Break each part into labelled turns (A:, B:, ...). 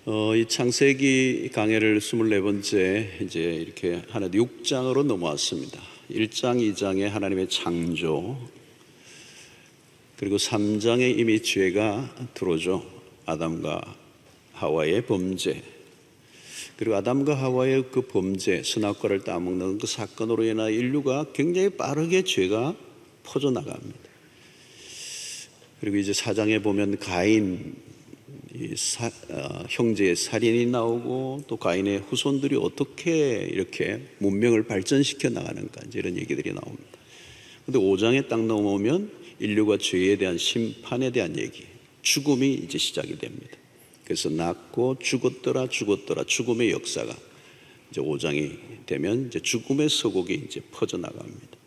A: 이 창세기 강해를 24번째 이제 이렇게 하나 6장으로 넘어왔습니다. 1장, 2장에 하나님의 창조, 그리고 3장에 이미 죄가 들어오죠. 아담과 하와의 범죄, 그리고 아담과 하와의 그 범죄, 선악과를 따먹는 그 사건으로 인하여 인류가 굉장히 빠르게 죄가 퍼져나갑니다. 그리고 이제 4장에 보면 가인, 형제의 살인이 나오고, 또 가인의 후손들이 어떻게 이렇게 문명을 발전시켜 나가는가, 이제 이런 얘기들이 나옵니다. 근데 5장에 딱 넘어오면 인류가 죄에 대한 심판에 대한 얘기, 죽음이 이제 시작이 됩니다. 그래서 낳고 죽었더라 죽음의 역사가 이제 5장이 되면 이제 죽음의 서곡이 이제 퍼져나갑니다.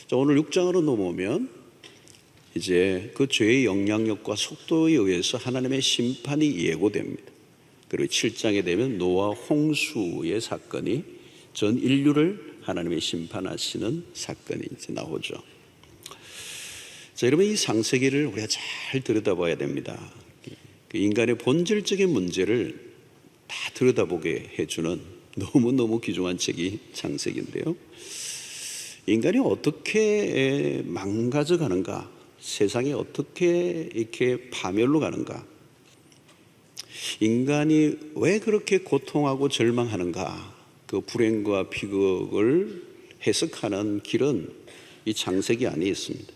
A: 자, 오늘 6장으로 넘어오면 이제 그 죄의 영향력과 속도에 의해서 하나님의 심판이 예고됩니다. 그리고 7장에 되면 노아 홍수의 사건이 전 인류를 하나님의 심판하시는 사건이 이제 나오죠. 자, 여러분, 이 창세기를 우리가 잘 들여다봐야 됩니다. 인간의 본질적인 문제를 다 들여다보게 해주는 너무너무 귀중한 책이 창세기인데요. 인간이 어떻게 망가져 가는가, 세상이 어떻게 이렇게 파멸로 가는가, 인간이 왜 그렇게 고통하고 절망하는가, 그 불행과 비극을 해석하는 길은 이 창세기 안에 있습니다.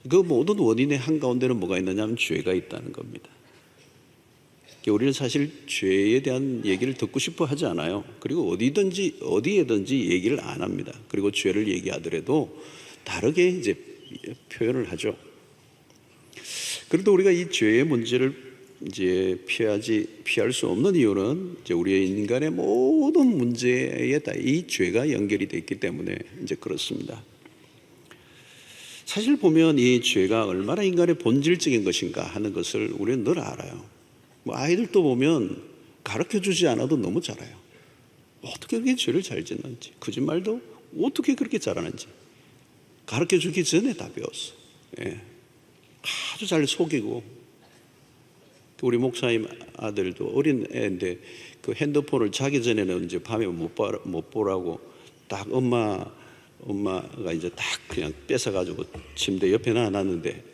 A: 그 모든 원인의 한가운데는 뭐가 있느냐면 죄가 있다는 겁니다. 우리는 사실 죄에 대한 얘기를 듣고 싶어 하지 않아요. 그리고 어디에든지 얘기를 안 합니다. 그리고 죄를 얘기하더라도 다르게 이제 표현을 하죠. 그래도 우리가 이 죄의 문제를 이제 피할 수 없는 이유는 이제 우리의 인간의 모든 문제에 다 이 죄가 연결이 되어 있기 때문에 이제 그렇습니다. 사실 보면 이 죄가 얼마나 인간의 본질적인 것인가 하는 것을 우리는 늘 알아요. 아이들도 보면 가르쳐 주지 않아도 너무 잘 알아요. 어떻게 그렇게 죄를 잘 짓는지, 거짓말도 어떻게 그렇게 잘하는지 가르쳐 주기 전에 다 배웠어. 예. 아주 잘 속이고. 우리 목사님 아들도 어린 애인데 그 핸드폰을 자기 전에는 이제 밤에 못 보라고 딱 엄마가 이제 딱 그냥 뺏어가지고 침대 옆에 놔놨는데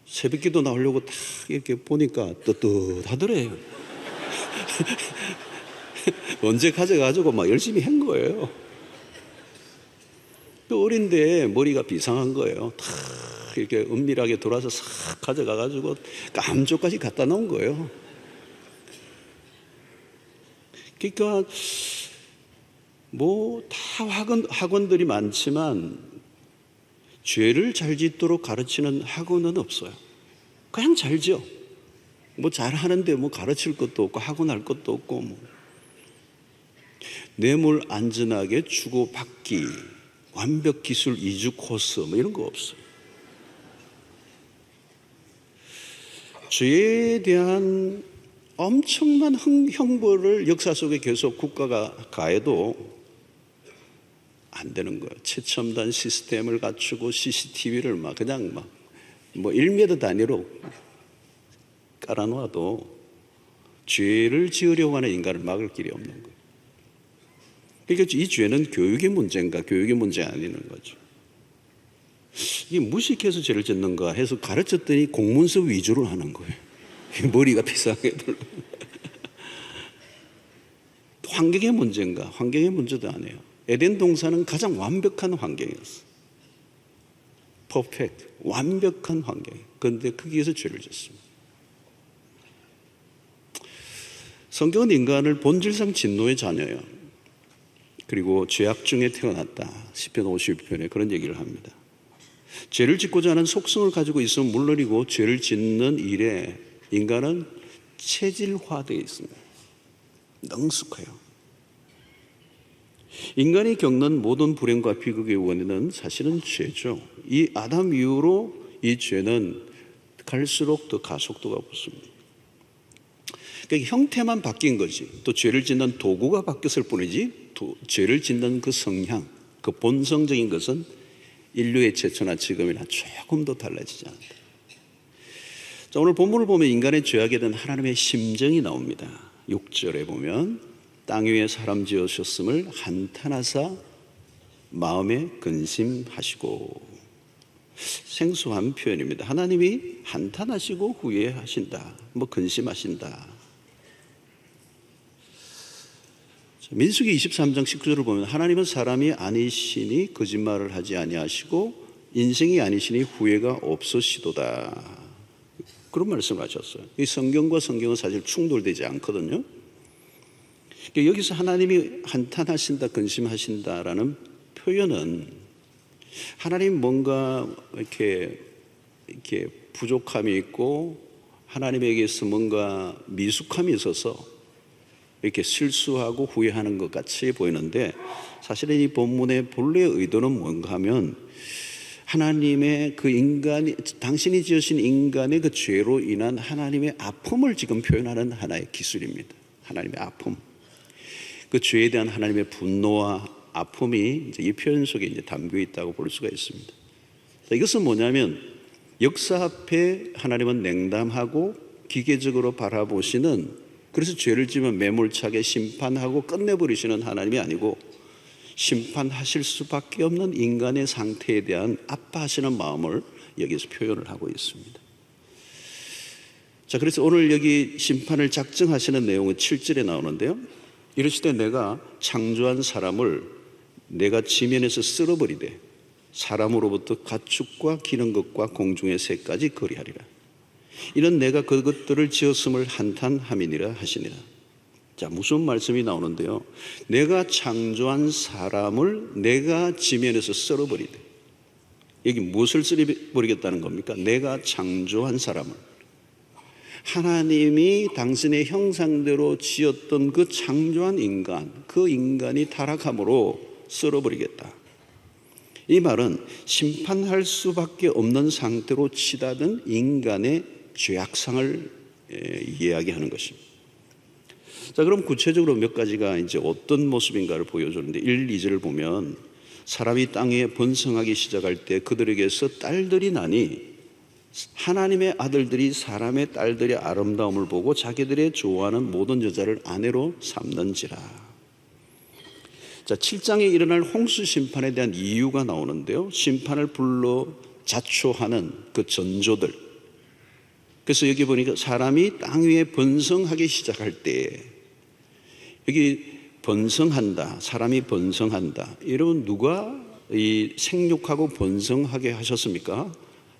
A: 새벽기도 나오려고 딱 이렇게 보니까 떳떳하더래요. 언제 가져가지고 막 열심히 한 거예요. 또 어린데 머리가 비상한 거예요. 탁 이렇게 은밀하게 돌아서 싹 가져가가지고 깜짝까지 갖다 놓은 거예요. 그러니까 다 학원들이 많지만 죄를 잘 짓도록 가르치는 학원은 없어요. 그냥 잘 지어. 잘하는데 가르칠 것도 없고 학원할 것도 없고 뇌물 안전하게 주고받기, 완벽 기술 이주 코스 이런 거 없어요. 죄에 대한 엄청난 형벌을 역사 속에 계속 국가가 가해도 안 되는 거예요. 최첨단 시스템을 갖추고 CCTV를 그냥 1m 단위로 깔아놓아도 죄를 지으려고 하는 인간을 막을 길이 없는 거예요. 그러니까 이 죄는 교육의 문제인가, 교육의 문제가 아니는 거죠. 이게 무식해서 죄를 짓는가 해서 가르쳤더니 공문서 위주로 하는 거예요. 머리가 비상하게 들고. 환경의 문제인가? 환경의 문제도 아니에요. 에덴 동산은 가장 완벽한 환경이었어. 퍼펙트, 완벽한 환경. 그런데 거기에서 죄를 짓습니다. 성경은 인간을 본질상 진노의 자녀예요. 그리고 죄악 중에 태어났다. 시편 52편에 그런 얘기를 합니다. 죄를 짓고자 하는 속성을 가지고 있으면 물론이고 죄를 짓는 일에 인간은 체질화되어 있습니다. 능숙해요. 인간이 겪는 모든 불행과 비극의 원인은 사실은 죄죠. 이 아담 이후로 이 죄는 갈수록 더 가속도가 붙습니다. 그러니까 형태만 바뀐 거지. 또 죄를 짓는 도구가 바뀌었을 뿐이지 죄를 짓는 그 성향, 그 본성적인 것은 인류의 최초나 지금이나 조금 더 달라지지 않는다. 자, 오늘 본문을 보면 인간의 죄악에 대한 하나님의 심정이 나옵니다. 6절에 보면 땅 위에 사람 지으셨음을 한탄하사 마음에 근심하시고, 생소한 표현입니다. 하나님이 한탄하시고 후회하신다, 근심하신다. 민수기 23장 19절을 보면 하나님은 사람이 아니시니 거짓말을 하지 아니하시고 인생이 아니시니 후회가 없으시도다, 그런 말씀을 하셨어요. 이 성경과 성경은 사실 충돌되지 않거든요. 여기서 하나님이 한탄하신다, 근심하신다라는 표현은 하나님 뭔가 이렇게 부족함이 있고 하나님에게서 뭔가 미숙함이 있어서 이렇게 실수하고 후회하는 것 같이 보이는데, 사실은 이 본문의 본래의 의도는 뭔가 하면 하나님의 그 인간이, 당신이 지으신 인간의 그 죄로 인한 하나님의 아픔을 지금 표현하는 하나의 기술입니다. 하나님의 아픔, 그 죄에 대한 하나님의 분노와 아픔이 이제 이 표현 속에 이제 담겨 있다고 볼 수가 있습니다. 자, 이것은 뭐냐면 역사 앞에 하나님은 냉담하고 기계적으로 바라보시는, 그래서 죄를 지면 매몰차게 심판하고 끝내버리시는 하나님이 아니고 심판하실 수밖에 없는 인간의 상태에 대한 아파하시는 마음을 여기서 표현을 하고 있습니다. 자, 그래서 오늘 여기 심판을 작정하시는 내용은 7절에 나오는데요. 이르시되 내가 창조한 사람을 내가 지면에서 쓸어버리되 사람으로부터 가축과 기는 것과 공중의 새까지 거리하리라. 이는 내가 그것들을 지었음을 한탄함이니라 하시니라. 자, 무슨 말씀이 나오는데요? 내가 창조한 사람을 내가 지면에서 썰어버리되, 여기 무엇을 썰어버리겠다는 겁니까? 내가 창조한 사람을, 하나님이 당신의 형상대로 지었던 그 창조한 인간, 그 인간이 타락함으로 썰어버리겠다. 이 말은 심판할 수밖에 없는 상태로 치닫은 인간의 죄악상을 이야기하는 것입니다. 자, 그럼 구체적으로 몇 가지가 이제 어떤 모습인가를 보여주는데, 1, 2절을 보면 사람이 땅에 번성하기 시작할 때 그들에게서 딸들이 나니 하나님의 아들들이 사람의 딸들의 아름다움을 보고 자기들의 좋아하는 모든 여자를 아내로 삼는지라. 자, 7장에 일어날 홍수 심판에 대한 이유가 나오는데요. 심판을 불러 자초하는 그 전조들. 그래서 여기 보니까 사람이 땅 위에 번성하기 시작할 때, 여기 번성한다, 사람이 번성한다, 여러분 누가 이 생육하고 번성하게 하셨습니까?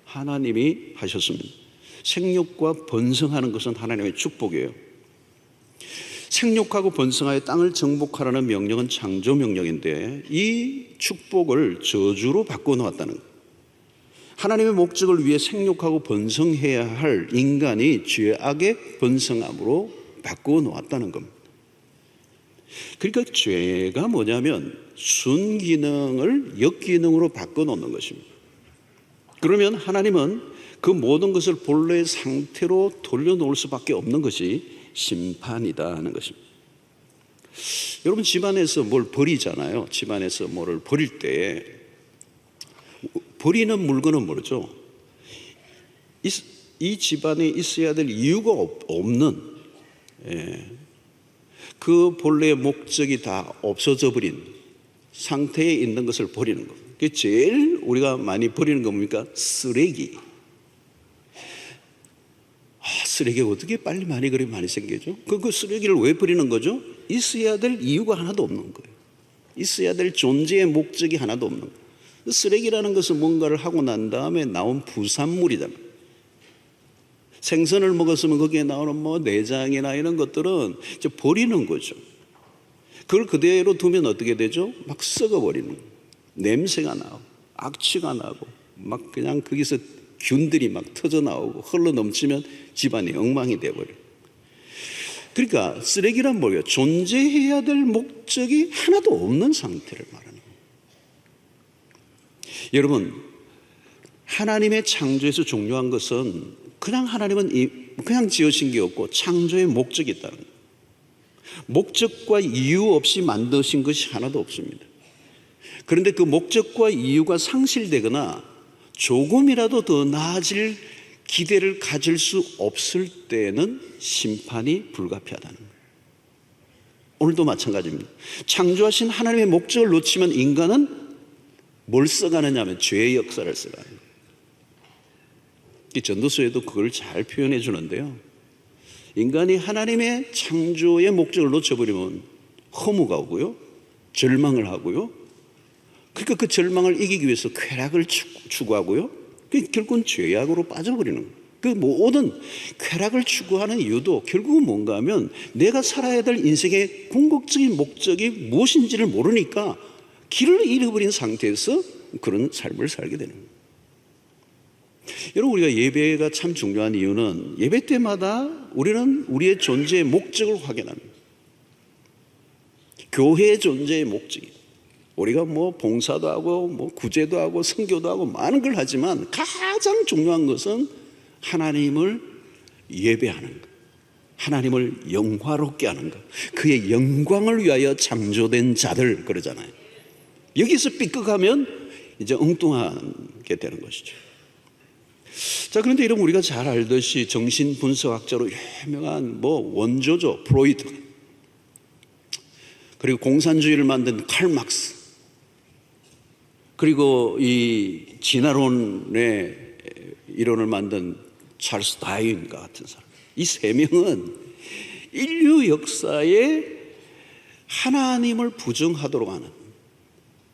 A: 하나님이 하셨습니다. 생육과 번성하는 것은 하나님의 축복이에요. 생육하고 번성하여 땅을 정복하라는 명령은 창조 명령인데, 이 축복을 저주로 바꿔놓았다는 거예요. 하나님의 목적을 위해 생육하고 번성해야 할 인간이 죄악의 번성함으로 바꿔놓았다는 겁니다. 그러니까 죄가 뭐냐면 순기능을 역기능으로 바꿔놓는 것입니다. 그러면 하나님은 그 모든 것을 본래의 상태로 돌려놓을 수밖에 없는 것이 심판이다 하는 것입니다. 여러분, 집안에서 뭘 버리잖아요. 집안에서 뭐를 버릴 때 버리는 물건은 뭐죠? 이 집안에 있어야 될 이유가 없는, 그 본래의 목적이 다 없어져 버린 상태에 있는 것을 버리는 겁니다. 제일 우리가 많이 버리는 거 뭡니까? 쓰레기. 쓰레기가 어떻게 빨리 많이 생기죠? 그 쓰레기를 왜 버리는 거죠? 있어야 될 이유가 하나도 없는 거예요. 있어야 될 존재의 목적이 하나도 없는 거예요. 쓰레기라는 것은 뭔가를 하고 난 다음에 나온 부산물이잖아요. 생선을 먹었으면 거기에 나오는 내장이나 이런 것들은 이제 버리는 거죠. 그걸 그대로 두면 어떻게 되죠? 막 썩어버리는 거예요. 냄새가 나고 악취가 나고 막 그냥 거기서 균들이 막 터져 나오고 흘러 넘치면 집안이 엉망이 되어버려요. 그러니까 쓰레기란 뭐예요? 존재해야 될 목적이 하나도 없는 상태를 말하는 거예요. 여러분, 하나님의 창조에서 중요한 것은 그냥 하나님은 그냥 지으신 게 없고 창조의 목적이 있다는 거예요. 목적과 이유 없이 만드신 것이 하나도 없습니다. 그런데 그 목적과 이유가 상실되거나 조금이라도 더 나아질 기대를 가질 수 없을 때는 심판이 불가피하다는 거예요. 오늘도 마찬가지입니다. 창조하신 하나님의 목적을 놓치면 인간은 뭘 써가느냐 하면 죄의 역사를 써가는 거예요. 이 전도서에도 그걸 잘 표현해 주는데요. 인간이 하나님의 창조의 목적을 놓쳐버리면 허무가 오고요, 절망을 하고요. 그러니까 그 절망을 이기기 위해서 쾌락을 추구하고요. 결국은 죄악으로 빠져버리는 거예요. 그 모든 쾌락을 추구하는 이유도 결국은 뭔가 하면 내가 살아야 될 인생의 궁극적인 목적이 무엇인지를 모르니까 길을 잃어버린 상태에서 그런 삶을 살게 되는 거예요. 여러분, 우리가 예배가 참 중요한 이유는 예배 때마다 우리는 우리의 존재의 목적을 확인합니다. 교회의 존재의 목적이, 우리가 뭐 봉사도 하고 뭐 구제도 하고 선교도 하고 많은 걸 하지만 가장 중요한 것은 하나님을 예배하는 것, 하나님을 영화롭게 하는 것, 그의 영광을 위하여 창조된 자들 그러잖아요. 여기서 삐끗하면 이제 엉뚱하게 되는 것이죠. 자, 그런데 여러분, 우리가 잘 알듯이 정신분석학자로 유명한 원조죠, 프로이트, 그리고 공산주의를 만든 칼 막스, 그리고 이 진화론의 이론을 만든 찰스 다윈과 같은 사람, 이 세 명은 인류 역사에 하나님을 부정하도록 하는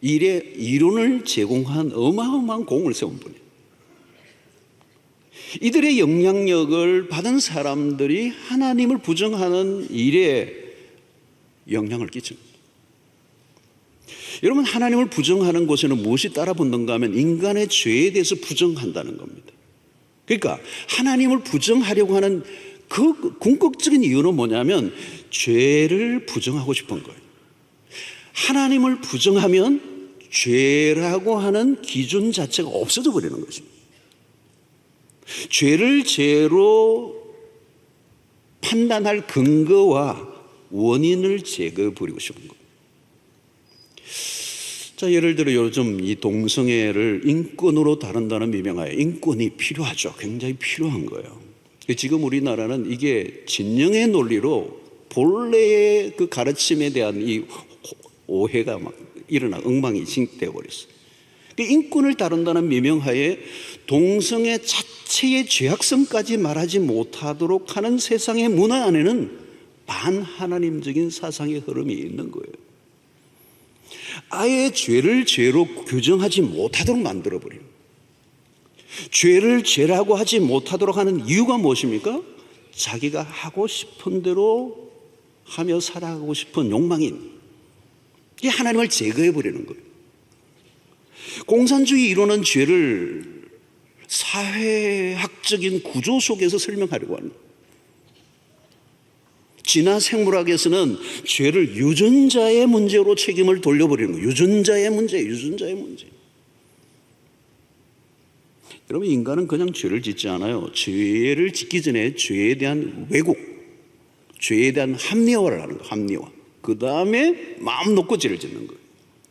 A: 일의 이론을 제공한 어마어마한 공을 세운 분이에요. 이들의 영향력을 받은 사람들이 하나님을 부정하는 일에 영향을 끼칩니다. 여러분, 하나님을 부정하는 곳에는 무엇이 따라붙는가 하면 인간의 죄에 대해서 부정한다는 겁니다. 그러니까 하나님을 부정하려고 하는 그 궁극적인 이유는 뭐냐면 죄를 부정하고 싶은 거예요. 하나님을 부정하면 죄라고 하는 기준 자체가 없어져 버리는 것입니다. 죄를 죄로 판단할 근거와 원인을 제거해 버리고 싶은 거예요. 자, 예를 들어 요즘 이 동성애를 인권으로 다룬다는 미명하에 인권이 필요하죠. 굉장히 필요한 거예요. 지금 우리나라는 이게 진영의 논리로 본래의 그 가르침에 대한 이 오해가 막 일어나 엉망이 되어 버렸어요. 인권을 다룬다는 미명하에 동성애 자체의 죄악성까지 말하지 못하도록 하는 세상의 문화 안에는 반하나님적인 사상의 흐름이 있는 거예요. 아예 죄를 죄로 규정하지 못하도록 만들어버려요. 죄를 죄라고 하지 못하도록 하는 이유가 무엇입니까? 자기가 하고 싶은 대로 하며 살아가고 싶은 욕망인, 이게 하나님을 제거해버리는 거예요. 공산주의 이론은 죄를 사회학적인 구조 속에서 설명하려고 합니다. 진화 생물학에서는 죄를 유전자의 문제로 책임을 돌려버리는 거예요. 유전자의 문제. 여러분, 인간은 그냥 죄를 짓지 않아요. 죄를 짓기 전에 죄에 대한 왜곡, 죄에 대한 합리화를 하는 거예요. 합리화. 그 다음에 마음 놓고 죄를 짓는 거예요.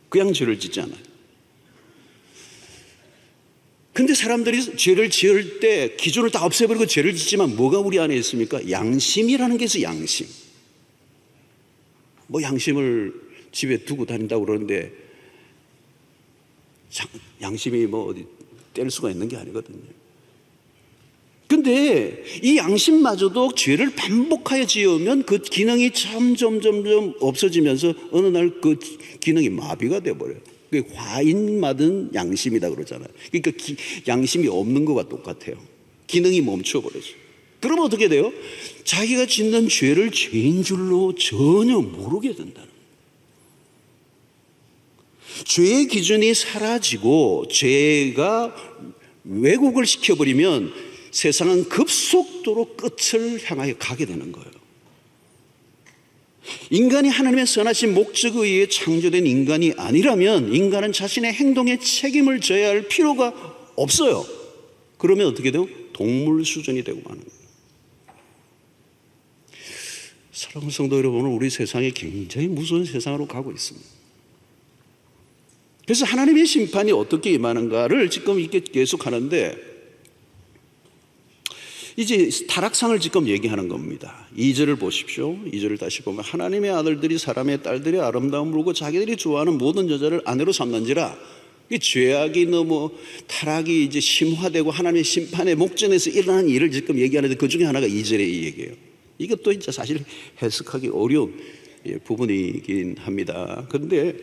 A: 그냥 죄를 짓지 않아요. 근데 사람들이 죄를 지을 때 기준을 다 없애버리고 죄를 짓지만 뭐가 우리 안에 있습니까? 양심이라는 게 있어요. 양심. 양심을 집에 두고 다닌다고 그러는데 양심이 어디 뗄 수가 있는 게 아니거든요. 근데 이 양심마저도 죄를 반복하여 지으면 그 기능이 점점 없어지면서 어느 날 그 기능이 마비가 돼버려요. 그게 화인맞은 양심이다 그러잖아요. 그러니까 양심이 없는 것과 똑같아요. 기능이 멈춰버려서. 그러면 어떻게 돼요? 자기가 짓는 죄를 죄인 줄로 전혀 모르게 된다는 거예요. 죄의 기준이 사라지고 죄가 왜곡을 시켜버리면 세상은 급속도로 끝을 향하여 가게 되는 거예요. 인간이 하나님의 선하신 목적에 의해 창조된 인간이 아니라면 인간은 자신의 행동에 책임을 져야 할 필요가 없어요. 그러면 어떻게 돼요? 동물 수준이 되고 마는 거예요. 사랑하는 성도 여러분은 우리 세상이 굉장히 무서운 세상으로 가고 있습니다. 그래서 하나님의 심판이 어떻게 임하는가를 지금 이렇게 계속 하는데, 이제 타락상을 지금 얘기하는 겁니다. 2절을 보십시오. 2절을 다시 보면 하나님의 아들들이 사람의 딸들의 아름다움을 보고 자기들이 좋아하는 모든 여자를 아내로 삼는지라. 이 죄악이 너무 타락이 이제 심화되고 하나님의 심판의 목전에서 일어나는 일을 지금 얘기하는데 그 중에 하나가 2절의 이 얘기예요. 이것도 이제 사실 해석하기 어려운 부분이긴 합니다. 그런데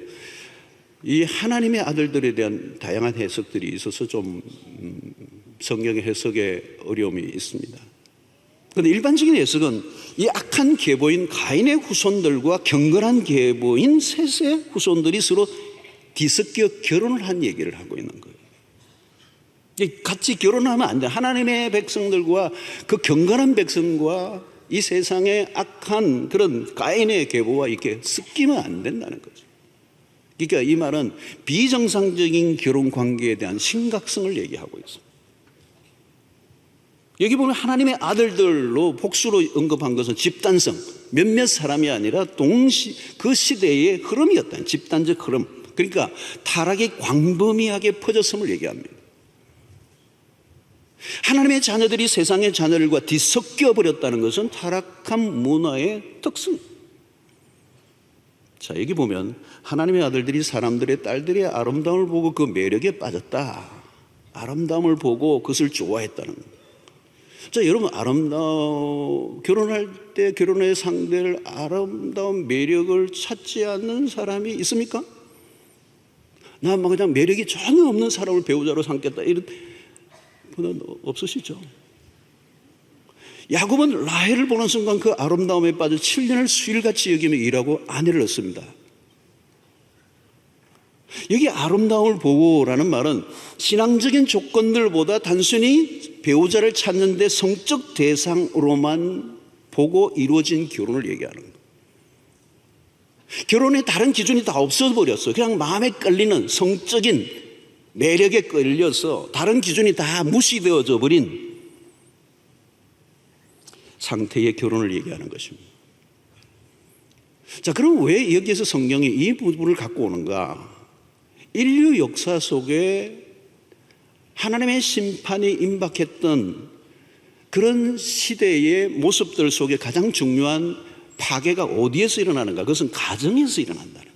A: 이 하나님의 아들들에 대한 다양한 해석들이 있어서 좀 성경의 해석에 어려움이 있습니다. 그런데 일반적인 해석은 이 악한 계보인 가인의 후손들과 경건한 계보인 셋의 후손들이 서로 뒤섞여 결혼을 한 얘기를 하고 있는 거예요. 같이 결혼하면 안 돼. 하나님의 백성들과 그 경건한 백성과 이 세상의 악한 그런 가인의 계보와 이렇게 섞이면 안 된다는 거죠. 그러니까 이 말은 비정상적인 결혼 관계에 대한 심각성을 얘기하고 있습니다. 여기 보면 하나님의 아들들로 복수로 언급한 것은 집단성, 몇몇 사람이 아니라 그 시대의 흐름이었다. 집단적 흐름. 그러니까 타락이 광범위하게 퍼졌음을 얘기합니다. 하나님의 자녀들이 세상의 자녀들과 뒤섞여 버렸다는 것은 타락한 문화의 특성. 자, 여기 보면 하나님의 아들들이 사람들의 딸들의 아름다움을 보고 그 매력에 빠졌다. 아름다움을 보고 그것을 좋아했다는 겁니다. 자, 여러분, 결혼할 때 결혼의 상대를 아름다운 매력을 찾지 않는 사람이 있습니까? 나 그냥 매력이 전혀 없는 사람을 배우자로 삼겠다, 이런 분은 없으시죠? 야곱은 라헬을 보는 순간 그 아름다움에 빠져 7년을 수일같이 여기며 일하고 아내를 얻습니다. 여기 아름다움을 보고라는 말은 신앙적인 조건들보다 단순히 배우자를 찾는데 성적 대상으로만 보고 이루어진 결혼을 얘기하는 거예요. 결혼에 다른 기준이 다 없어버렸어요. 그냥 마음에 끌리는 성적인 매력에 끌려서 다른 기준이 다 무시되어져 버린 상태의 결혼을 얘기하는 것입니다. 자, 그럼 왜 여기에서 성경이 이 부분을 갖고 오는가? 인류 역사 속에 하나님의 심판이 임박했던 그런 시대의 모습들 속에 가장 중요한 파괴가 어디에서 일어나는가? 그것은 가정에서 일어난다는 거예요.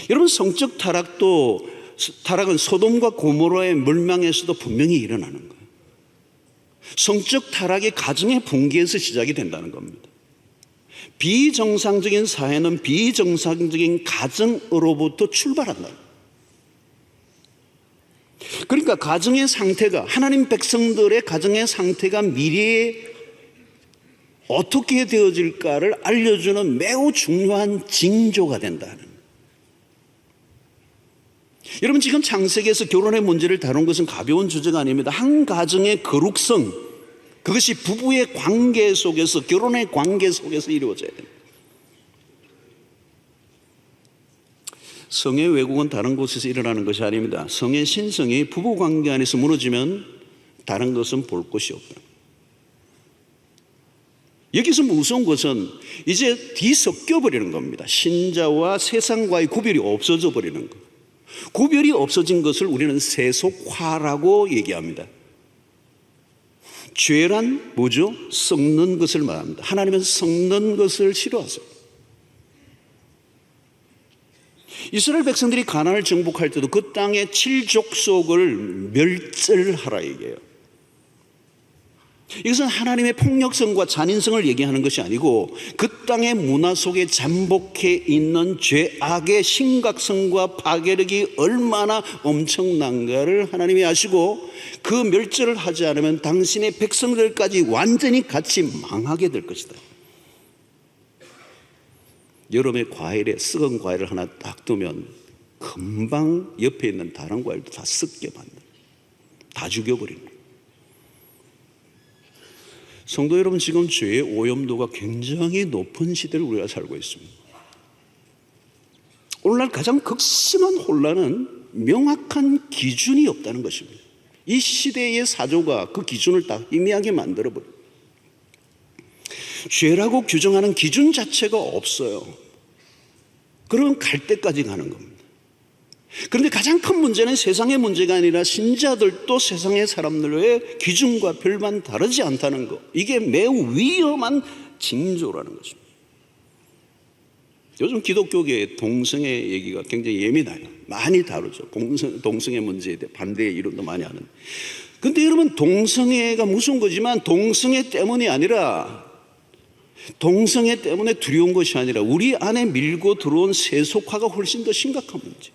A: 여러분, 성적 타락은 소돔과 고모라의 멸망에서도 분명히 일어나는 거예요. 성적 타락이 가정의 붕괴에서 시작이 된다는 겁니다. 비정상적인 사회는 비정상적인 가정으로부터 출발한다. 그러니까 가정의 상태가, 하나님 백성들의 가정의 상태가 미래에 어떻게 되어질까를 알려주는 매우 중요한 징조가 된다는 거예요. 여러분, 지금 창세기에서 결혼의 문제를 다룬 것은 가벼운 주제가 아닙니다. 한 가정의 거룩성, 그것이 부부의 관계 속에서, 결혼의 관계 속에서 이루어져야 됩니다. 성의 왜곡은 다른 곳에서 일어나는 것이 아닙니다. 성의 신성이 부부 관계 안에서 무너지면 다른 것은 볼 것이 없다. 여기서 무서운 것은 이제 뒤섞여 버리는 겁니다. 신자와 세상과의 구별이 없어져 버리는 것. 구별이 없어진 것을 우리는 세속화라고 얘기합니다. 죄란 뭐죠? 썩는 것을 말합니다. 하나님은 썩는 것을 싫어하세요. 이스라엘 백성들이 가나안을 정복할 때도 그 땅의 7족속을 멸절하라 얘기해요. 이것은 하나님의 폭력성과 잔인성을 얘기하는 것이 아니고 그 땅의 문화 속에 잠복해 있는 죄악의 심각성과 파괴력이 얼마나 엄청난가를 하나님이 아시고 그 멸절을 하지 않으면 당신의 백성들까지 완전히 같이 망하게 될 것이다. 여름에 과일에 썩은 과일을 하나 딱 두면 금방 옆에 있는 다른 과일도 다 썩게 만들어요. 다 죽여버리는 거예요. 성도 여러분, 지금 죄의 오염도가 굉장히 높은 시대를 우리가 살고 있습니다. 오늘날 가장 극심한 혼란은 명확한 기준이 없다는 것입니다. 이 시대의 사조가 그 기준을 다 희미하게 만들어버려요. 죄라고 규정하는 기준 자체가 없어요. 그럼 갈 때까지 가는 겁니다. 그런데 가장 큰 문제는 세상의 문제가 아니라 신자들도 세상의 사람들의 기준과 별반 다르지 않다는 것. 이게 매우 위험한 징조라는 것입니다. 요즘 기독교계의 동성애 얘기가 굉장히 예민해요. 많이 다루죠. 동성애 문제에 대해 반대의 이론도 많이 하는. 근데 여러분, 동성애가 무서운 거지만 동성애 때문이 아니라, 동성애 때문에 두려운 것이 아니라 우리 안에 밀고 들어온 세속화가 훨씬 더 심각한 문제.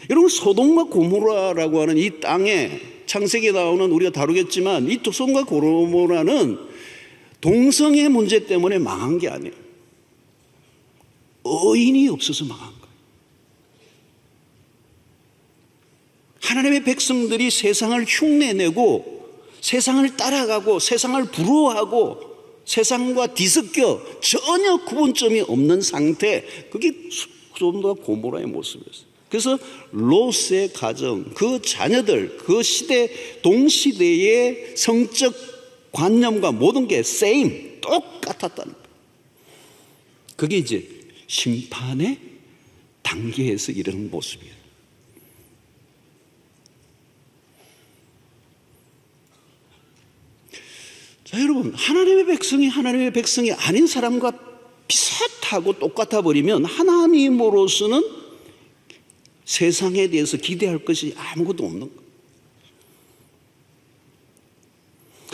A: 여러분, 소돔과 고모라라고 하는 이 땅에, 창세기에 나오는, 우리가 다루겠지만 이 소돔과 고모라는 동성애 문제 때문에 망한 게 아니에요. 의인이 없어서 망한 거예요. 하나님의 백성들이 세상을 흉내내고 세상을 따라가고 세상을 부러워하고 세상과 뒤섞여 전혀 구분점이 없는 상태, 그게 소돔과 고모라의 모습이었어요. 그래서 롯의 가정, 그 자녀들, 그 시대, 동시대의 성적 관념과 모든 게 same, 똑같았다는 거예요. 그게 이제 심판의 단계에서 이르는 모습이에요. 자, 여러분, 하나님의 백성이 아닌 사람과 비슷하고 똑같아 버리면 하나님으로서는 세상에 대해서 기대할 것이 아무것도 없는 거예요.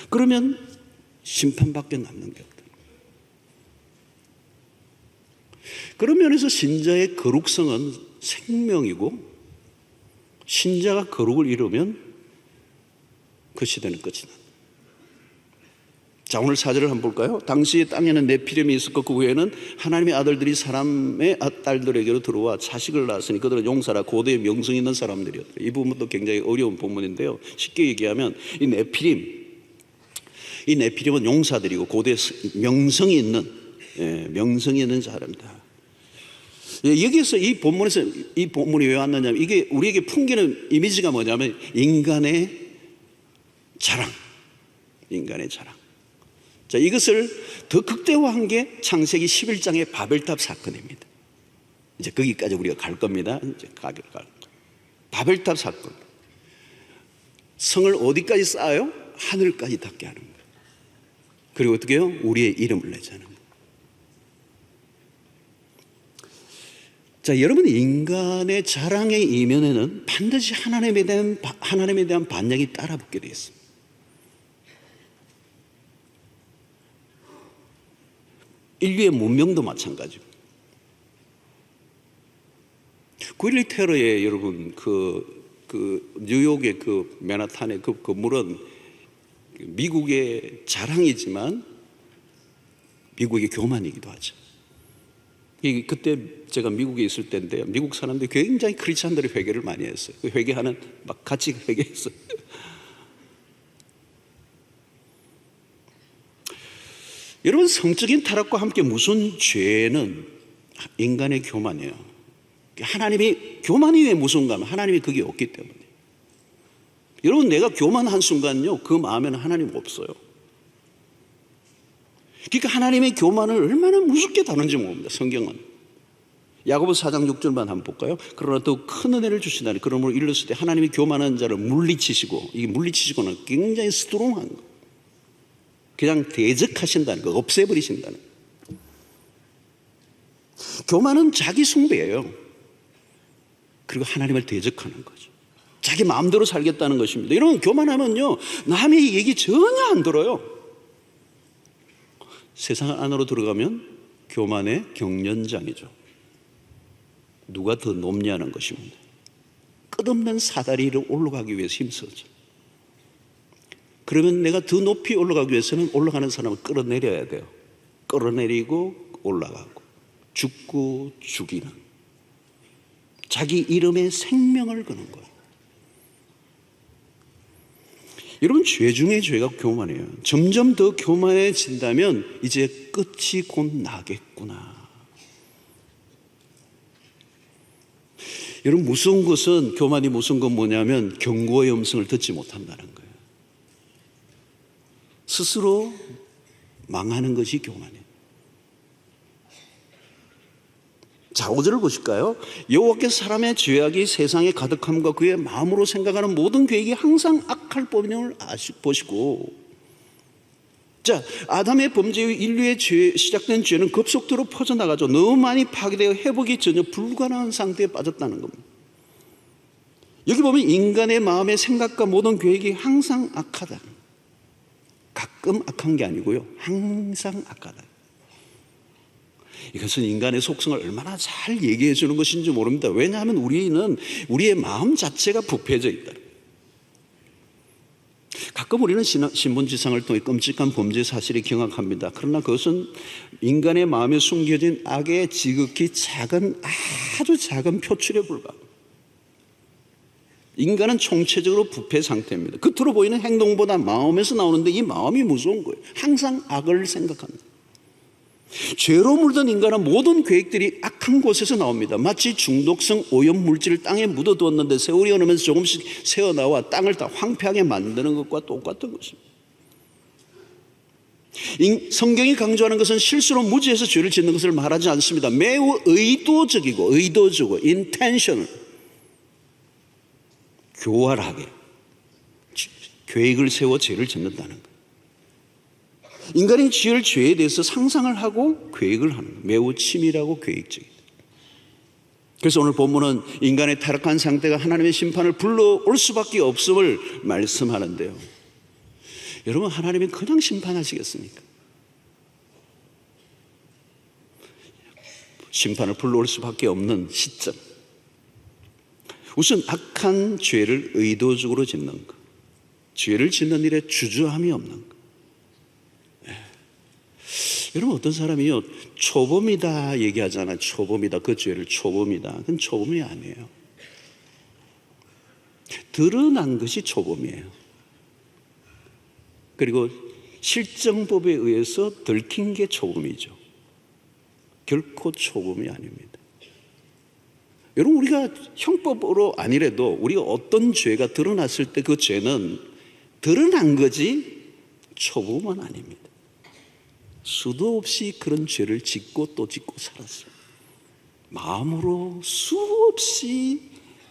A: 그러면 심판밖에 남는 게 없다. 그런 면에서 신자의 거룩성은 생명이고, 신자가 거룩을 이루면 그 시대는 끝이 난다. 자, 오늘 4절을 한번 볼까요? 당시 땅에는 네피림이 있었고 그 후에는 하나님의 아들들이 사람의 딸들에게로 들어와 자식을 낳았으니 그들은 용사라 고대의 명성 있는 사람들이었다. 이 부분도 굉장히 어려운 부분인데요, 쉽게 얘기하면 이 네피림은 용사들이고 고대 명성이 있는 사람이다. 여기에서 이 본문이 왜 왔느냐면, 이게 우리에게 풍기는 이미지가 뭐냐면 인간의 자랑. 자, 이것을 더 극대화한 게 창세기 11장의 바벨탑 사건입니다. 이제 거기까지 우리가 갈 겁니다. 이제 바벨탑 사건. 성을 어디까지 쌓아요? 하늘까지 닿게 하는 거예요. 그리고 어떻게 해요? 우리의 이름을 내자는 거예요. 자, 여러분, 인간의 자랑의 이면에는 반드시 하나님에 대한 반역이 따라붙게 되어 있습니다. 인류의 문명도 마찬가지고. 9.11 테러에 여러분, 뉴욕의 그 맨하탄의 그 건물은 미국의 자랑이지만 미국의 교만이기도 하죠. 그때 제가 미국에 있을 때인데요, 미국 사람들이 굉장히 크리스찬들이 회개를 많이 했어요. 그 회개하는, 막 같이 회개했어요. 여러분, 성적인 타락과 함께 무슨 죄는 인간의 교만이에요. 하나님이, 교만이 왜 무서운가 하면 하나님이 그게 없기 때문에. 여러분, 내가 교만한 순간요, 그 마음에는 하나님 없어요. 그러니까 하나님의 교만을 얼마나 무섭게 다룬지 모릅니다, 성경은. 야고보 4장 6절만 한번 볼까요? 그러나 더 큰 은혜를 주시다니 그러므로 일렀을 때 하나님이 교만한 자를 물리치시고, 이게 물리치시고는 굉장히 스트롱한 거, 그냥 대적하신다는 거, 없애버리신다는 거. 교만은 자기 숭배예요. 그리고 하나님을 대적하는 거죠. 자기 마음대로 살겠다는 것입니다. 여러분, 교만하면요, 남의 얘기 전혀 안 들어요. 세상 안으로 들어가면 교만의 경연장이죠. 누가 더 높냐는 것입니다. 끝없는 사다리를 올라가기 위해서 힘쓰죠. 그러면 내가 더 높이 올라가기 위해서는 올라가는 사람을 끌어내려야 돼요. 끌어내리고 올라가고, 죽고 죽이는, 자기 이름에 생명을 거는 거예요. 여러분, 죄 중에 죄가 교만이에요. 점점 더 교만해진다면 이제 끝이 곧 나겠구나. 여러분, 무서운 것은, 교만이 무서운 건 뭐냐면 경고의 음성을 듣지 못한다는 거예요. 스스로 망하는 것이 교만이에요. 자, 5절을 보실까요? 여호와께서 사람의 죄악이 세상에 가득함과 그의 마음으로 생각하는 모든 계획이 항상 악할 법임을 보시고, 자, 아담의 범죄 후 인류의 시작된 죄는 급속도로 퍼져나가죠. 너무 많이 파괴되어 회복이 전혀 불가능한 상태에 빠졌다는 겁니다. 여기 보면 인간의 마음의 생각과 모든 계획이 항상 악하다. 가끔 악한 게 아니고요, 항상 악하다. 이것은 인간의 속성을 얼마나 잘 얘기해 주는 것인지 모릅니다. 왜냐하면 우리의 마음 자체가 부패져 있다. 가끔 우리는 신문지상을 통해 끔찍한 범죄 사실을 경악합니다. 그러나 그것은 인간의 마음에 숨겨진 악의 지극히 작은, 아주 작은 표출에 불과합니다. 인간은 총체적으로 부패 상태입니다. 겉으로 보이는 행동보다 마음에서 나오는데 이 마음이 무서운 거예요. 항상 악을 생각합니다. 죄로 물든 인간은 모든 계획들이 악한 곳에서 나옵니다. 마치 중독성 오염물질을 땅에 묻어두었는데 세월이 흐르면서 조금씩 새어나와 땅을 다 황폐하게 만드는 것과 똑같은 것입니다. 성경이 강조하는 것은 실수로 무지해서 죄를 짓는 것을 말하지 않습니다. 매우 의도적이고 intentional, 교활하게 계획을 세워 죄를 짓는다는 것. 인간이 지을 죄에 대해서 상상을 하고 계획을 하는 거예요. 매우 치밀하고 계획적이다. 그래서 오늘 본문은 인간의 타락한 상태가 하나님의 심판을 불러올 수밖에 없음을 말씀하는데요. 여러분, 하나님이 그냥 심판하시겠습니까? 심판을 불러올 수밖에 없는 시점. 우선 악한 죄를 의도적으로 짓는 것, 죄를 짓는 일에 주저함이 없는 것. 여러분, 어떤 사람이요, 초범이다 얘기하잖아요. 초범이다, 그 죄를 초범이다. 그건 초범이 아니에요. 드러난 것이 초범이에요. 그리고 실정법에 의해서 들킨 게 초범이죠. 결코 초범이 아닙니다. 여러분, 우리가 형법으로 아니래도 우리가 어떤 죄가 드러났을 때 그 죄는 드러난 거지 초범은 아닙니다. 수도 없이 그런 죄를 짓고 또 짓고 살았어요. 마음으로 수없이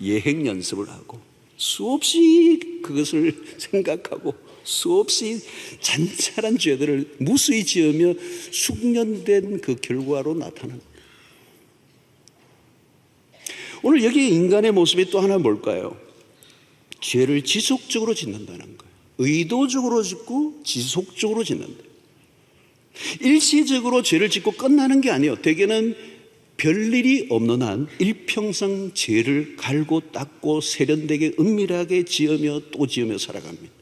A: 예행 연습을 하고 수없이 그것을 생각하고 수없이 잔잔한 죄들을 무수히 지으며 숙련된 그 결과로 나타납니다. 오늘 여기 인간의 모습이 또 하나 뭘까요? 죄를 지속적으로 짓는다는 거예요. 의도적으로 짓고 지속적으로 짓는다. 일시적으로 죄를 짓고 끝나는 게 아니에요. 대개는 별일이 없는 한 일평생 죄를 갈고 닦고 세련되게 은밀하게 지으며 또 지으며 살아갑니다.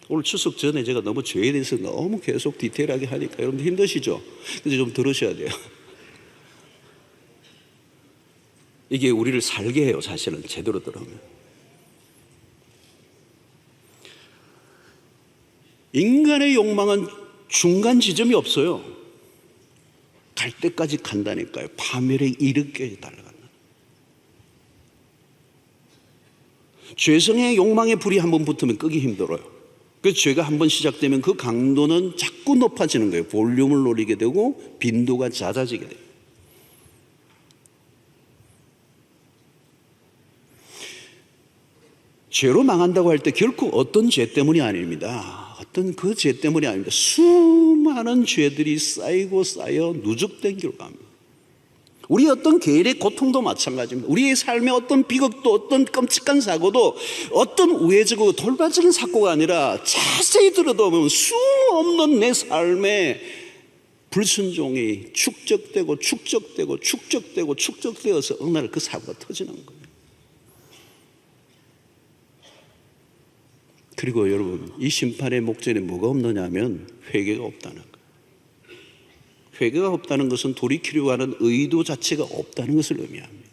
A: 오늘 추석 전에 제가 너무 죄에 대해서 너무 계속 디테일하게 하니까 여러분들 힘드시죠? 그래서 좀 들으셔야 돼요. 이게 우리를 살게 해요. 사실은 제대로 들으면. 인간의 욕망은 중간 지점이 없어요. 갈 때까지 간다니까요. 파멸에 이르게 달려간다. 죄성의 욕망의 불이 한번 붙으면 끄기 힘들어요. 그래서 죄가 한번 시작되면 그 강도는 자꾸 높아지는 거예요. 볼륨을 노리게 되고 빈도가 잦아지게 돼요. 죄로 망한다고 할 때 결코 어떤 죄 때문이 아닙니다. 어떤 그 죄 때문이 아닙니다. 수많은 죄들이 쌓이고 쌓여 누적된 결과입니다. 우리 어떤 개인의 고통도 마찬가지입니다. 우리의 삶의 어떤 비극도 어떤 끔찍한 사고도 어떤 우회적이고 돌발적인 사고가 아니라 자세히 들여다보면 수 없는 내 삶의 불순종이 축적되고 축적되어서 어느 날 그 사고가 터지는 거예요. 그리고 여러분, 이 심판의 목전에 뭐가 없느냐 하면 회개가 없다는 거예요. 회개가 없다는 것은 돌이키려고 하는 의도 자체가 없다는 것을 의미합니다.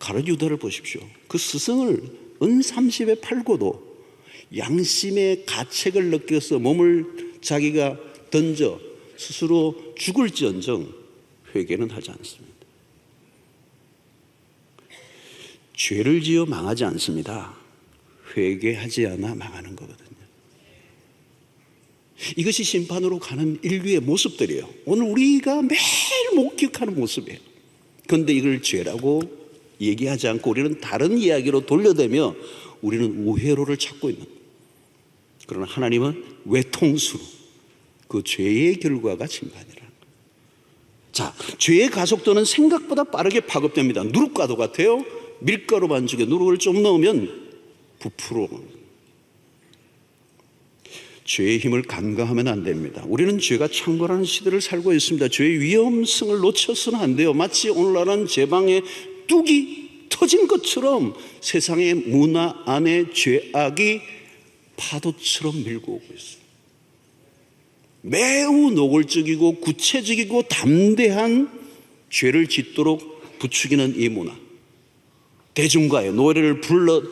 A: 가룟 유다를 보십시오. 그 스승을 은 30에 팔고도 양심의 가책을 느껴서 몸을 자기가 던져 스스로 죽을지언정 회개는 하지 않습니다. 죄를 지어 망하지 않습니다. 회개하지 않아 망하는 거거든요. 이것이 심판으로 가는 인류의 모습들이에요. 오늘 우리가 매일 못 기억하는 모습이에요. 그런데 이걸 죄라고 얘기하지 않고 우리는 다른 이야기로 돌려대며 우리는 우회로를 찾고 있는 거예요. 그러나 하나님은 외통수로 그 죄의 결과가 심판이라. 자, 죄의 가속도는 생각보다 빠르게 파급됩니다. 누룩과도 같아요. 밀가루 반죽에 누룩을 좀 넣으면 부풀어. 죄의 힘을 간과하면 안 됩니다. 우리는 죄가 창궐하는 시대를 살고 있습니다. 죄의 위험성을 놓쳐서는 안 돼요. 마치 오늘날은 제 방에 뚝이 터진 것처럼 세상의 문화 안에 죄악이 파도처럼 밀고 오고 있어요. 매우 노골적이고 구체적이고 담대한 죄를 짓도록 부추기는 이 문화. 대중가의 노래를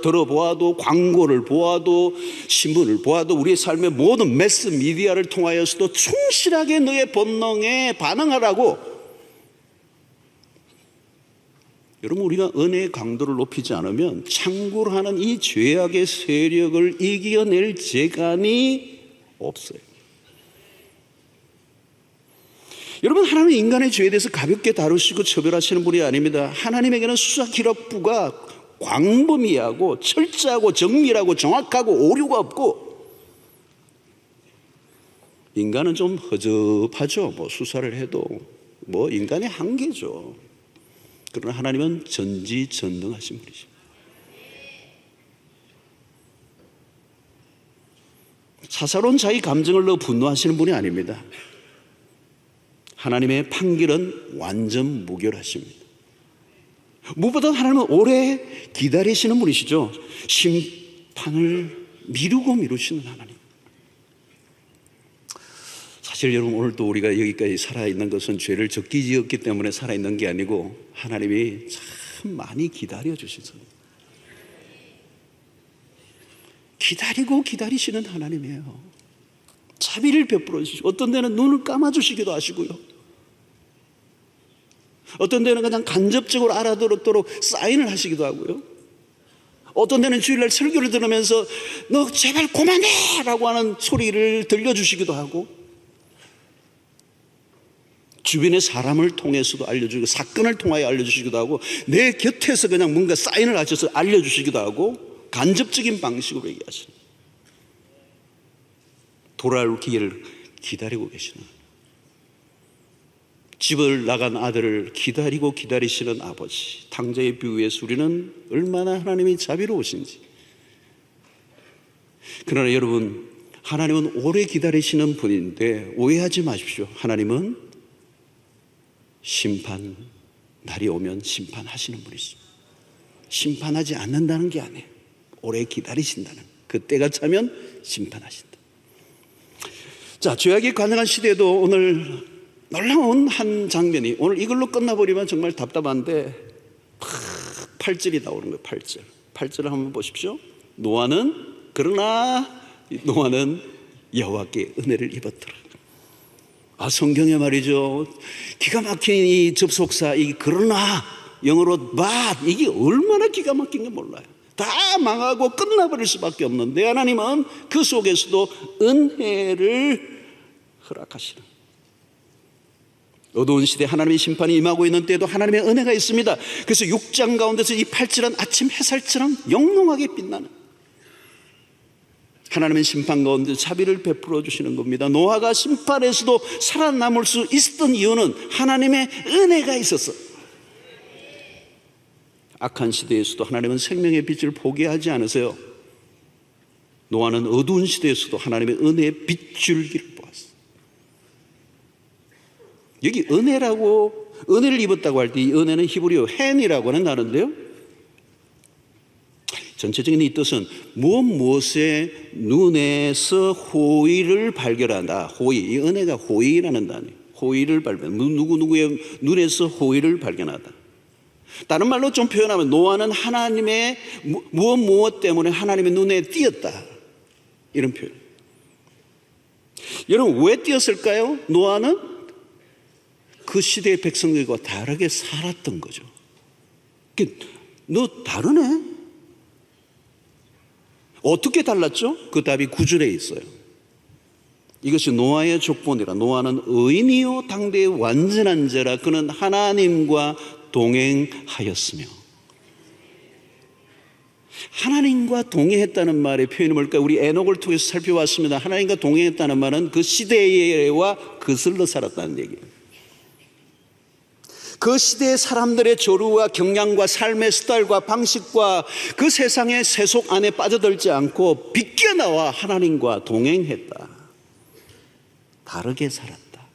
A: 들어보아도, 광고를 보아도, 신문을 보아도, 우리의 삶의 모든 매스 미디어를 통하여서도 충실하게 너의 본능에 반응하라고. 여러분, 우리가 은혜의 강도를 높이지 않으면 창궐하는 이 죄악의 세력을 이겨낼 재간이 없어요. 여러분, 하나님은 인간의 죄에 대해서 가볍게 다루시고 처벌하시는 분이 아닙니다. 하나님에게는 수사기록부가 광범위하고 철저하고 정밀하고 정확하고 오류가 없고, 인간은 좀 허접하죠. 수사를 해도 인간의 한계죠. 그러나 하나님은 전지전능하신 분이죠. 사사로운 자기 감정을 넣어 분노하시는 분이 아닙니다. 하나님의 판결은 완전 무결하십니다. 무엇보다 하나님은 오래 기다리시는 분이시죠. 심판을 미루시는 하나님. 사실 여러분, 오늘도 우리가 여기까지 살아있는 것은 죄를 적게 지었기 때문에 살아있는 게 아니고 하나님이 참 많이 기다려주셔서, 기다리시는 하나님이에요. 자비를 베풀어 주시고, 어떤 데는 눈을 감아주시기도 하시고요, 어떤 데는 그냥 간접적으로 알아들었도록 사인을 하시기도 하고요, 어떤 데는 주일날 설교를 들으면서 너 제발 그만해 라고 하는 소리를 들려주시기도 하고, 주변의 사람을 통해서도 알려주고, 사건을 통하여 알려주시기도 하고, 내 곁에서 그냥 뭔가 사인을 하셔서 알려주시기도 하고, 간접적인 방식으로 얘기하시는, 돌아올 기회를 기다리고 계시는, 집을 나간 아들을 기다리시는 아버지, 탕자의 비유에서 우리는 얼마나 하나님이 자비로우신지. 그러나 여러분, 하나님은 오래 기다리시는 분인데 오해하지 마십시오. 하나님은 심판 날이 오면 심판하시는 분이십니다. 심판하지 않는다는 게 아니에요. 오래 기다리신다는, 그 때가 차면 심판하신다. 자, 죄악이 가능한 시대에도 오늘 놀라운 한 장면이, 오늘 이걸로 끝나버리면 정말 답답한데 8절이 나오는 거예요. 8절을 한번 보십시오. 그러나 노아는 여호와께 은혜를 입었더라. 성경에 말이죠, 기가 막힌 이 접속사, 이 그러나, 영어로 but, 이게 얼마나 기가 막힌 게 몰라요. 다 망하고 끝나버릴 수밖에 없는데 하나님은 그 속에서도 은혜를 허락하시는, 어두운 시대 하나님의 심판이 임하고 있는 때에도 하나님의 은혜가 있습니다. 그래서 6장 가운데서 이 8절은 아침 햇살처럼 영롱하게 빛나는, 하나님의 심판 가운데 자비를 베풀어 주시는 겁니다. 노아가 심판에서도 살아남을 수 있었던 이유는 하나님의 은혜가 있었어. 악한 시대에서도 하나님은 생명의 빛을 포기하지 않으세요. 노아는 어두운 시대에서도 하나님의 은혜의 빛줄기를 보았어. 여기 은혜를 입었다고 할 때 이 은혜는 히브리어 헨이라고 하는 단어인데요, 전체적인 이 뜻은 무엇의 눈에서 호의를 발견한다. 호의, 이 은혜가 호의라는 단어예요. 호의를 발견, 누구의 눈에서 호의를 발견하다. 다른 말로 좀 표현하면 노아는 하나님의 무엇 때문에 하나님의 눈에 띄었다, 이런 표현. 여러분, 왜 띄었을까요? 노아는 그 시대의 백성들과 다르게 살았던 거죠. 너 다르네? 어떻게 달랐죠? 그 답이 9절에 있어요. 이것이 노아의 족본이라. 노아는 의인이요 당대의 완전한 자라. 그는 하나님과 동행하였으며. 하나님과 동행했다는 말의 표현이 뭘까요? 우리 에녹을 통해서 살펴봤습니다. 하나님과 동행했다는 말은 그 시대와 거슬러 살았다는 얘기예요. 그 시대의 사람들의 조류와 경향과 삶의 스타일과 방식과 그 세상의 세속 안에 빠져들지 않고 비껴나와 하나님과 동행했다. 다르게 살았다.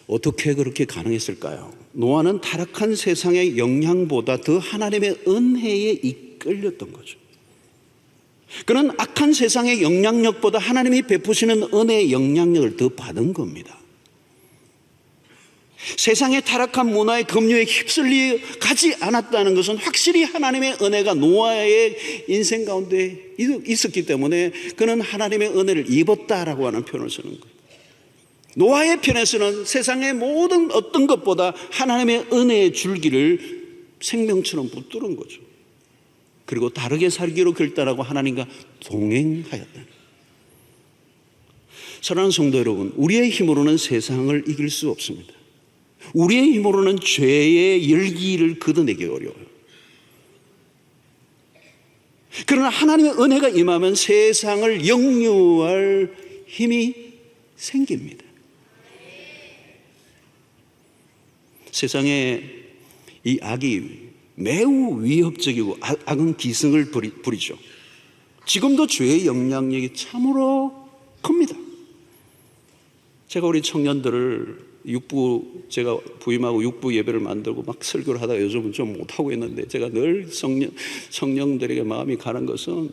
A: 어떻게 그렇게 가능했을까요? 노아는 타락한 세상의 영향보다 더 하나님의 은혜에 이끌렸던 거죠. 그는 악한 세상의 영향력보다 하나님이 베푸시는 은혜의 영향력을 더 받은 겁니다. 세상의 타락한 문화의 급류에 휩쓸려 가지 않았다는 것은 확실히 하나님의 은혜가 노아의 인생 가운데 있었기 때문에 그는 하나님의 은혜를 입었다라고 하는 표현을 쓰는 거예요. 노아의 편에서는 세상의 모든 어떤 것보다 하나님의 은혜의 줄기를 생명처럼 붙드는 거죠. 그리고 다르게 살기로 결단하고 하나님과 동행하였다. 사랑하는 성도 여러분, 우리의 힘으로는 세상을 이길 수 없습니다. 우리의 힘으로는 죄의 열기를 걷어내기 어려워요. 그러나 하나님의 은혜가 임하면 세상을 역류할 힘이 생깁니다. 세상에 이 악이 매우 위협적이고 악은 기승을 부리죠. 지금도 죄의 영향력이 참으로 큽니다. 제가 우리 청년들을 제가 부임하고 육부 예배를 만들고 막 설교를 하다가 요즘은 좀 못하고 있는데, 제가 늘 청년들에게 마음이 가는 것은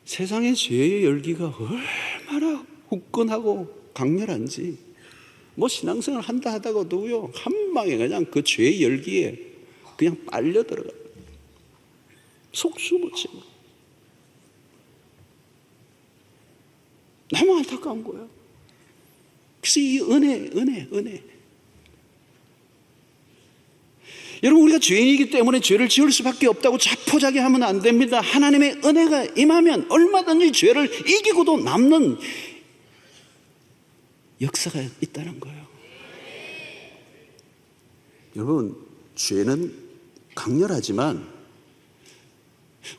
A: 세상의 죄의 열기가 얼마나 후끈하고 강렬한지, 뭐 신앙생활 한다 하다가도요, 한 방에 그냥 그 죄의 열기에 그냥 빨려 들어가요. 속수무책. 너무 안타까운 거예요. 그래서 이 은혜. 여러분, 우리가 죄인이기 때문에 죄를 지을 수밖에 없다고 자포자기하면 안 됩니다. 하나님의 은혜가 임하면 얼마든지 죄를 이기고도 남는 역사가 있다는 거예요. 여러분, 죄는 강렬하지만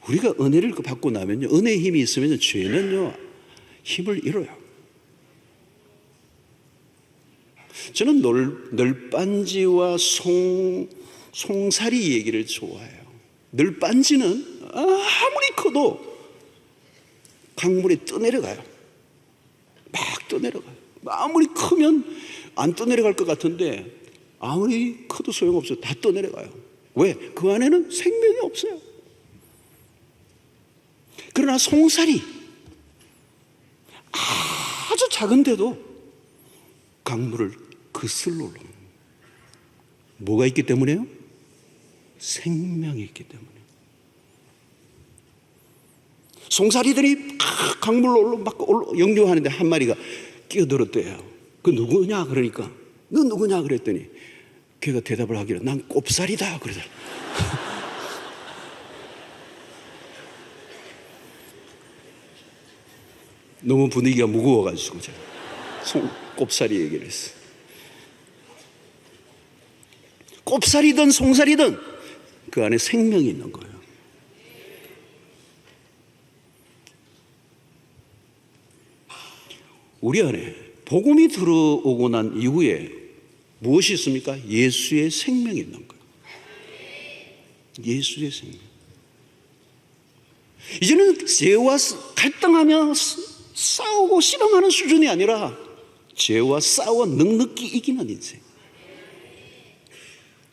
A: 우리가 은혜를 받고 나면요, 은혜의 힘이 있으면 죄는요 힘을 잃어요. 저는 널빤지와 송사리 얘기를 좋아해요. 널빤지는 아무리 커도 강물에 떠내려가요. 막 떠내려가요. 아무리 크면 안 떠내려갈 것 같은데 아무리 커도 소용없어요. 다 떠내려가요. 왜? 그 안에는 생명이 없어요. 그러나 송사리, 아주 작은데도 강물을 거슬러 올라옵니다. 뭐가 있기 때문에요? 생명이 있기 때문에. 송사리들이 강물로 막 역류하는데 한 마리가 끼어들었대요. 그 누구냐 그러니까, 너 누구냐 그랬더니 걔가 대답을 하기를, 난 꼽사리다 그러더라. 너무 분위기가 무거워가지고 제가 꼽사리 얘기를 했어요. 꼽사리든 송사리든 그 안에 생명이 있는 거예요. 우리 안에 복음이 들어오고 난 이후에 무엇이 있습니까? 예수의 생명이 있는 거예요. 예수의 생명. 이제는 죄와 갈등하며 싸우고 실험하는 수준이 아니라 죄와 싸워 넉넉히 이기는 인생.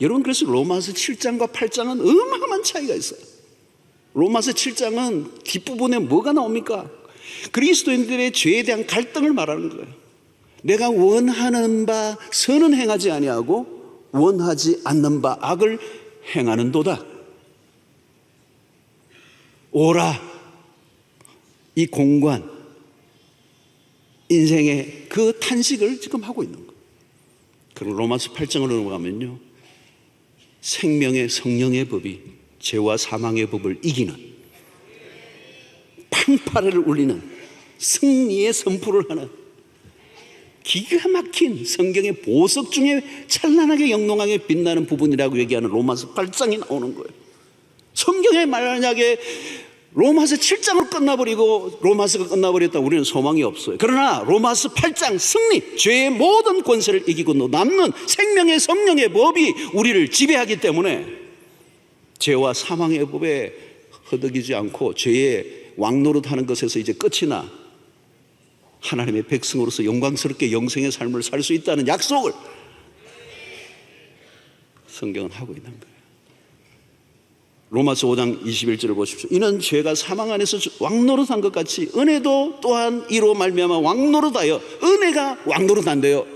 A: 여러분, 그래서 로마서 7장과 8장은 어마어마한 차이가 있어요. 로마서 7장은 뒷부분에 뭐가 나옵니까? 그리스도인들의 죄에 대한 갈등을 말하는 거예요. 내가 원하는 바 선은 행하지 아니하고 원하지 않는 바 악을 행하는도다. 오라, 이 공관, 인생의 그 탄식을 지금 하고 있는 거예요. 그리고 로마서 8장으로 넘어가면요, 생명의 성령의 법이 죄와 사망의 법을 이기는, 팡파레를 울리는 승리의 선포를 하는 기가 막힌 성경의 보석 중에 찬란하게 영롱하게 빛나는 부분이라고 얘기하는 로마서 8장이 나오는 거예요. 성경에 만약에 로마서 7장으로 끝나버리고 로마서가 끝나버렸다 우리는 소망이 없어요. 그러나 로마서 8장 승리, 죄의 모든 권세를 이기고 남는 생명의 성령의 법이 우리를 지배하기 때문에 죄와 사망의 법에 허덕이지 않고 죄의 왕노릇하는 것에서 이제 끝이 나 하나님의 백성으로서 영광스럽게 영생의 삶을 살 수 있다는 약속을 성경은 하고 있는 거예요. 로마서 5장 21절을 보십시오. 이는 죄가 사망 안에서 왕노릇한 것 같이 은혜도 또한 이로 말미암아 왕노릇하여, 은혜가 왕노릇한대요.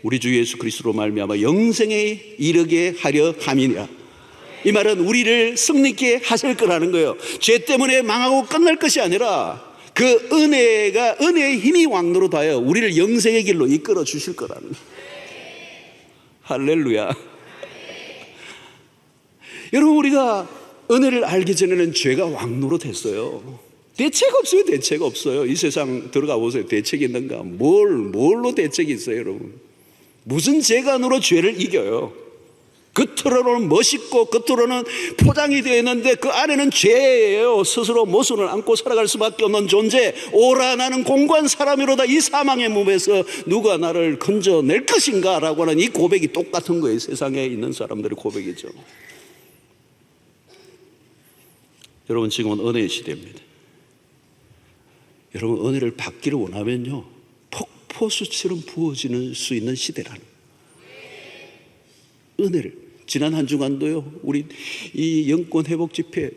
A: 우리 주 예수 그리스도로 말미암아 영생에 이르게 하려 함이니라. 이 말은 우리를 승리케 하실 거라는 거예요. 죄 때문에 망하고 끝날 것이 아니라 그 은혜가, 은혜의 힘이 왕노릇하여 우리를 영생의 길로 이끌어 주실 거라는 거예요. 할렐루야. 여러분, 우리가 은혜를 알기 전에는 죄가 왕노릇했어요. 대책 없어요. 대책 없어요. 이 세상 들어가 보세요. 대책이 있는가? 뭘로 대책이 있어요, 여러분? 무슨 재간으로 죄를 이겨요? 겉으로는 멋있고 겉으로는 포장이 되어 있는데 그 안에는 죄예요. 스스로 모순을 안고 살아갈 수밖에 없는 존재. 오라 나는 공고한 사람이로다. 이 사망의 몸에서 누가 나를 건져낼 것인가? 라고 하는 이 고백이 똑같은 거예요. 세상에 있는 사람들의 고백이죠. 여러분, 지금은 은혜의 시대입니다. 여러분, 은혜를 받기를 원하면요, 폭포수처럼 부어지는 수 있는 시대라는 은혜를. 지난 한 주간도요, 우리 이 영권 회복 집회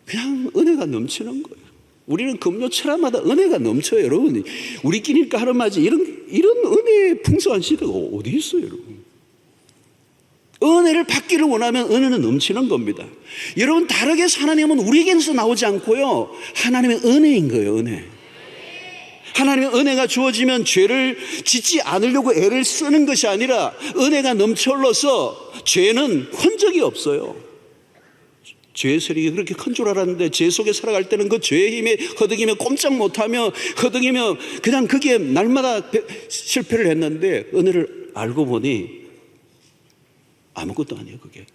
A: 그냥 은혜가 넘치는 거예요. 우리는 금요 철야마다 은혜가 넘쳐요, 여러분. 우리끼리니까 하는 말이지 이런 은혜의 풍성한 시대가 어디 있어요, 여러분? 은혜를 받기를 원하면 은혜는 넘치는 겁니다. 여러분, 다르게 사는 힘은 우리에게서 나오지 않고요, 하나님의 은혜인 거예요, 은혜. 하나님의 은혜가 주어지면 죄를 짓지 않으려고 애를 쓰는 것이 아니라 은혜가 넘쳐 흘러서 죄는 흔적이 없어요. 죄의 세력이 그렇게 큰 줄 알았는데 죄 속에 살아갈 때는 그 죄의 힘에 허덕이며 꼼짝 못하며 허덕이며 그냥 그게 날마다 실패를 했는데 은혜를 알고 보니 아무것도 아니에요. 그게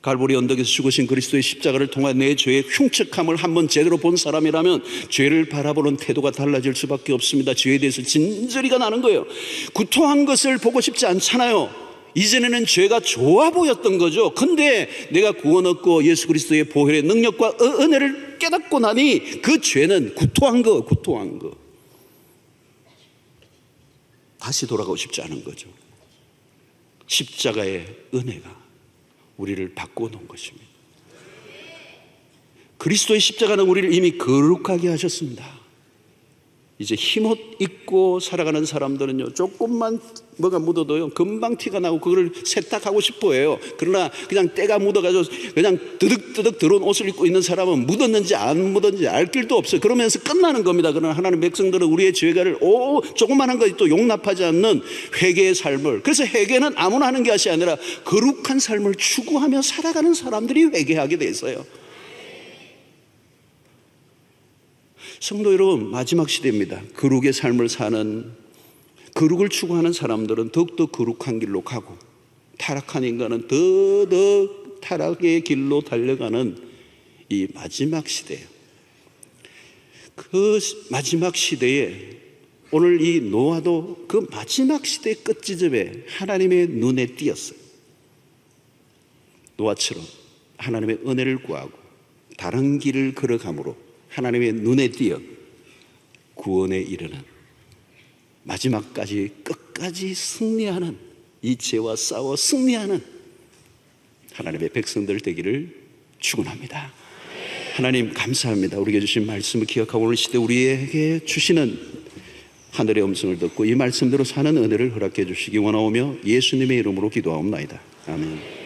A: 갈보리 언덕에서 죽으신 그리스도의 십자가를 통해 내 죄의 흉측함을 한번 제대로 본 사람이라면 죄를 바라보는 태도가 달라질 수밖에 없습니다. 죄에 대해서 진저리가 나는 거예요. 구토한 것을 보고 싶지 않잖아요. 이전에는 죄가 좋아 보였던 거죠. 근데 내가 구원 얻고 예수 그리스도의 보혈의 능력과 은혜를 깨닫고 나니 그 죄는 구토한 거. 다시 돌아가고 싶지 않은 거죠. 십자가의 은혜가 우리를 바꾸어 놓은 것입니다. 그리스도의 십자가는 우리를 이미 거룩하게 하셨습니다. 이제 흰옷 입고 살아가는 사람들은요, 조금만 뭐가 묻어도요 금방 티가 나고 그걸 세탁하고 싶어 해요. 그러나 그냥 때가 묻어가지고 그냥 드득드득 들어온 옷을 입고 있는 사람은 묻었는지 안 묻었는지 알 길도 없어요. 그러면서 끝나는 겁니다. 그러나 하나님 백성들은 우리의 죄가를 조그만한 것이 또 용납하지 않는 회개의 삶을, 그래서 회개는 아무나 하는 것이 아니라 거룩한 삶을 추구하며 살아가는 사람들이 회개하게 돼 있어요. 성도 여러분, 마지막 시대입니다. 거룩의 삶을 사는, 거룩을 추구하는 사람들은 더욱더 거룩한 길로 가고, 타락한 인간은 더더 타락의 길로 달려가는 이 마지막 시대예요. 그 마지막 시대에 오늘 이 노아도 그 마지막 시대의 끝지점에 하나님의 눈에 띄었어요. 노아처럼 하나님의 은혜를 구하고 다른 길을 걸어감으로 하나님의 눈에 띄어 구원에 이르는, 마지막까지 끝까지 승리하는, 이 죄와 싸워 승리하는 하나님의 백성들 되기를 축원합니다. 하나님 감사합니다. 우리에게 주신 말씀을 기억하고 오늘 시대 우리에게 주시는 하늘의 음성을 듣고 이 말씀대로 사는 은혜를 허락해 주시기 원하오며 예수님의 이름으로 기도하옵나이다. 아멘.